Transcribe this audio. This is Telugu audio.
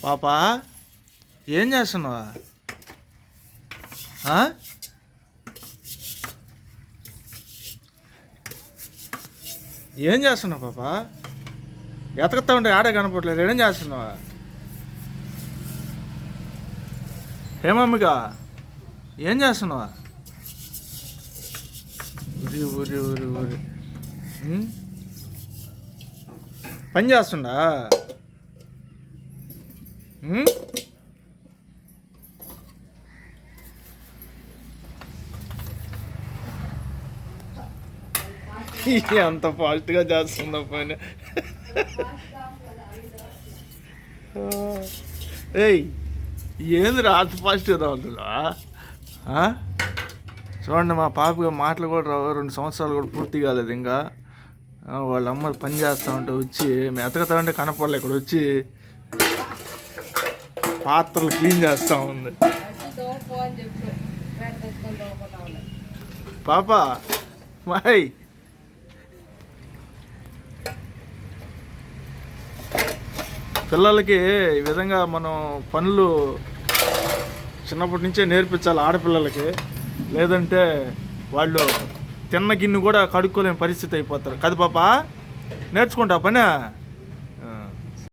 పాపా ఏం చేస్తున్నావా? ఏం చేస్తున్నావు పాపా? ఎతకతా ఉంటే ఆడే కనపడలేదు. ఏం చేస్తున్నావా? హేమమ్మిగా ఏం చేస్తున్నావా? ఊరి ఊరి ఊరి ఊరి పని చేస్తుండా? అంత ఫాస్ట్గా చేస్తుందా పని? ఏయ్ ఏంది అంత ఫాస్ట్గా రావుతుందా? చూడండి, మా పాప మాటలు కూడా రావు. 2 సంవత్సరాలు కూడా పూర్తి కాలేదు ఇంకా. వాళ్ళ అమ్మ పని చేస్తూ ఉంటే వచ్చి మెతకతా ఉంటే కనపడలే. ఇక్కడ వచ్చి పాత్రలు క్లీన్ చేస్తూ ఉంది. పాప మాయ్ పిల్లలకి ఈ విధంగా మనం పనులు చిన్నప్పటి నుంచే నేర్పించాలి ఆడపిల్లలకి. లేదంటే వాళ్ళు తిన్న గిన్నె కూడా కడుక్కోలేని పరిస్థితి అయిపోతారు కదా పాప. నేర్చుకుంటా పని.